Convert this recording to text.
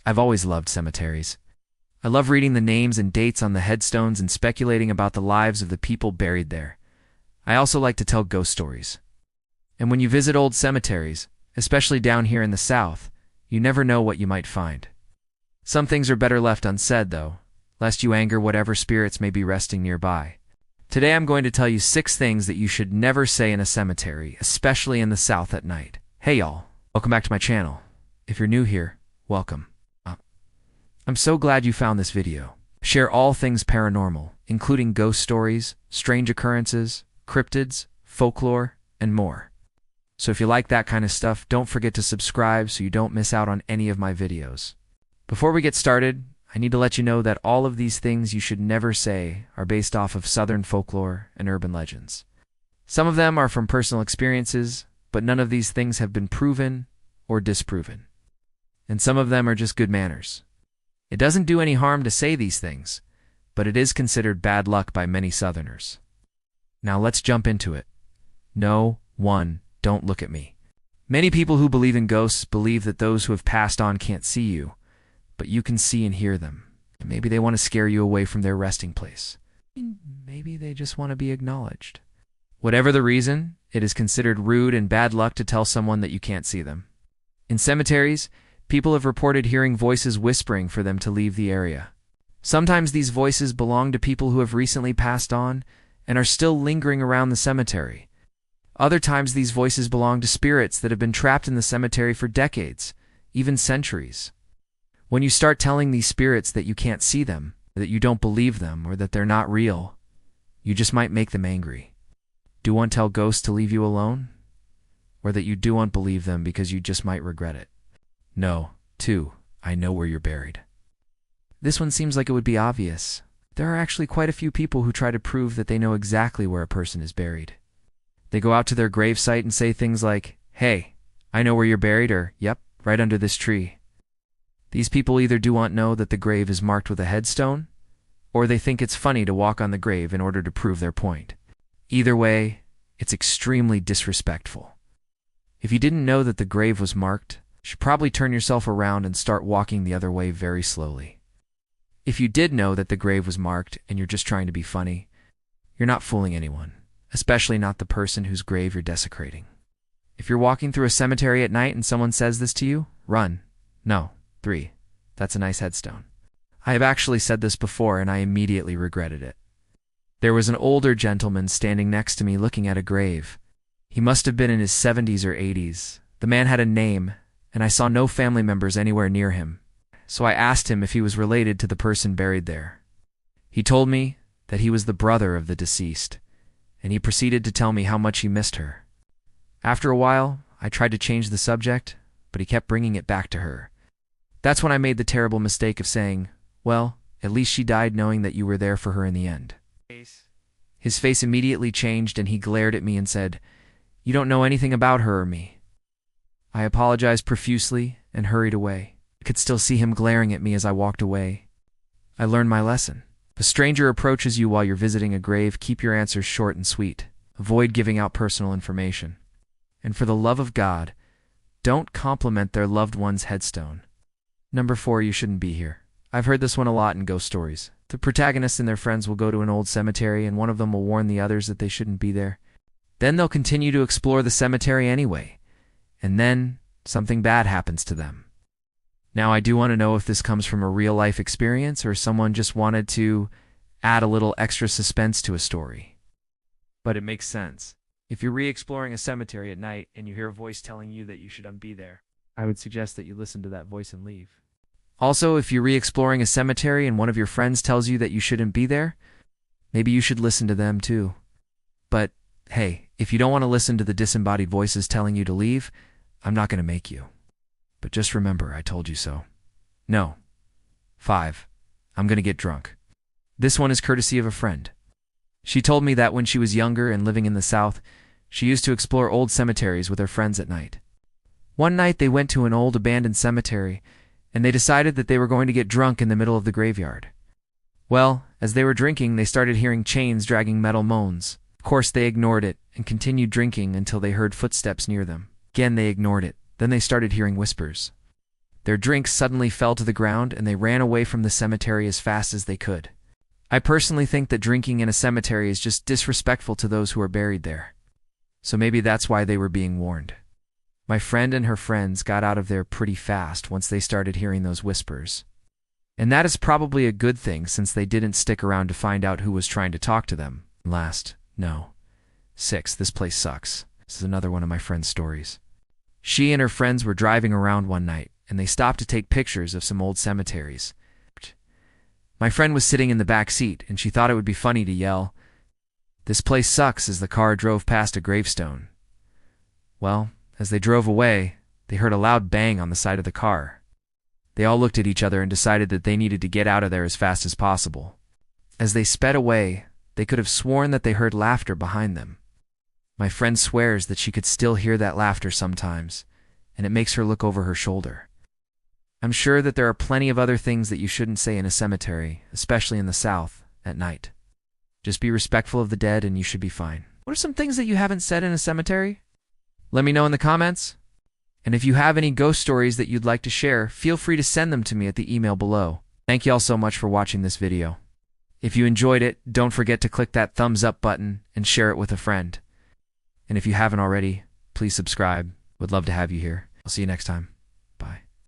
I've always loved cemeteries. I love reading the names and dates on the headstones and speculating about the lives of the people buried there. I also like to tell ghost stories. And when you visit old cemeteries, especially down here in the South, you never know what you might find. Some things are better left unsaid, though, lest you anger whatever spirits may be resting nearby. Today I'm going to tell you 6 things that you should never say in a cemetery, especially in the South at night. Hey y'all, welcome back to my channel. If you're new here, welcome. I'm so glad you found this video. Share all things paranormal, including ghost stories, strange occurrences, cryptids, folklore, and more. So if you like that kind of stuff, don't forget to subscribe so you don't miss out on any of my videos. Before we get started, I need to let you know that all of these things you should never say are based off of Southern folklore and urban legends. Some of them are from personal experiences, but none of these things have been proven or disproven. And some of them are just good manners. It doesn't do any harm to say these things, but it is considered bad luck by many Southerners. Now let's jump into it. No, 1, don't look at me. Many people who believe in ghosts believe that those who have passed on can't see you, but you can see and hear them. Maybe they want to scare you away from their resting place. Maybe they just want to be acknowledged. Whatever the reason, it is considered rude and bad luck to tell someone that you can't see them. In cemeteries, people have reported hearing voices whispering for them to leave the area. Sometimes these voices belong to people who have recently passed on and are still lingering around the cemetery. Other times these voices belong to spirits that have been trapped in the cemetery for decades, even centuries. When you start telling these spirits that you can't see them, that you don't believe them, or that they're not real, you just might make them angry. Do one tell ghosts to leave you alone? Or that you do not believe them because you just might regret it? No. 2, I know where you're buried. This one seems like it would be obvious. There are actually quite a few people who try to prove that they know exactly where a person is buried. They go out to their gravesite and say things like, "Hey, I know where you're buried," or "Yep, right under this tree." These people either do not know that the grave is marked with a headstone, or they think it's funny to walk on the grave in order to prove their point. Either way, it's extremely disrespectful. If you didn't know that the grave was marked, you should probably turn yourself around and start walking the other way very slowly. If you did know that the grave was marked and you're just trying to be funny, you're not fooling anyone, especially not the person whose grave you're desecrating. If you're walking through a cemetery at night and someone says this to you, run. No. 3, that's a nice headstone. I have actually said this before and I immediately regretted it. There was an older gentleman standing next to me looking at a grave. He must have been in his 70s or 80s. The man had a name, and I saw no family members anywhere near him, so I asked him if he was related to the person buried there. He told me that he was the brother of the deceased, and he proceeded to tell me how much he missed her. After a while, I tried to change the subject, but he kept bringing it back to her. That's when I made the terrible mistake of saying, "Well, at least she died knowing that you were there for her in the end." His face immediately changed and he glared at me and said, "You don't know anything about her or me." I apologized profusely and hurried away. I could still see him glaring at me as I walked away. I learned my lesson. If a stranger approaches you while you're visiting a grave, keep your answers short and sweet. Avoid giving out personal information. And for the love of God, don't compliment their loved one's headstone. Number 4, you shouldn't be here. I've heard this one a lot in ghost stories. The protagonists and their friends will go to an old cemetery and one of them will warn the others that they shouldn't be there. Then they'll continue to explore the cemetery anyway. And then something bad happens to them. Now I do want to know if this comes from a real-life experience or someone just wanted to add a little extra suspense to a story. But it makes sense. If you're re-exploring a cemetery at night and you hear a voice telling you that you shouldn't be there, I would suggest that you listen to that voice and leave. Also, if you're re-exploring a cemetery and one of your friends tells you that you shouldn't be there, maybe you should listen to them too. But hey, if you don't want to listen to the disembodied voices telling you to leave, I'm not going to make you. But just remember, I told you so. No. 5, I'm going to get drunk. This one is courtesy of a friend. She told me that when she was younger and living in the South, she used to explore old cemeteries with her friends at night. One night they went to an old abandoned cemetery, and they decided that they were going to get drunk in the middle of the graveyard. Well, as they were drinking, they started hearing chains dragging metal moans. Of course, they ignored it and continued drinking until they heard footsteps near them. Again, they ignored it. Then they started hearing whispers. Their drinks suddenly fell to the ground and they ran away from the cemetery as fast as they could. I personally think that drinking in a cemetery is just disrespectful to those who are buried there. So maybe that's why they were being warned. My friend and her friends got out of there pretty fast once they started hearing those whispers. And that is probably a good thing since they didn't stick around to find out who was trying to talk to them. Last, no. 6. This place sucks. This is another one of my friend's stories. She and her friends were driving around one night, and they stopped to take pictures of some old cemeteries. My friend was sitting in the back seat, and she thought it would be funny to yell, "This place sucks," as the car drove past a gravestone. Well, as they drove away, they heard a loud bang on the side of the car. They all looked at each other and decided that they needed to get out of there as fast as possible. As they sped away, they could have sworn that they heard laughter behind them. My friend swears that she could still hear that laughter sometimes, and it makes her look over her shoulder. I'm sure that there are plenty of other things that you shouldn't say in a cemetery, especially in the South, at night. Just be respectful of the dead and you should be fine. What are some things that you haven't said in a cemetery? Let me know in the comments. And if you have any ghost stories that you'd like to share, feel free to send them to me at the email below. Thank you all so much for watching this video. If you enjoyed it, don't forget to click that thumbs up button and share it with a friend. And if you haven't already, please subscribe. Would love to have you here. I'll see you next time.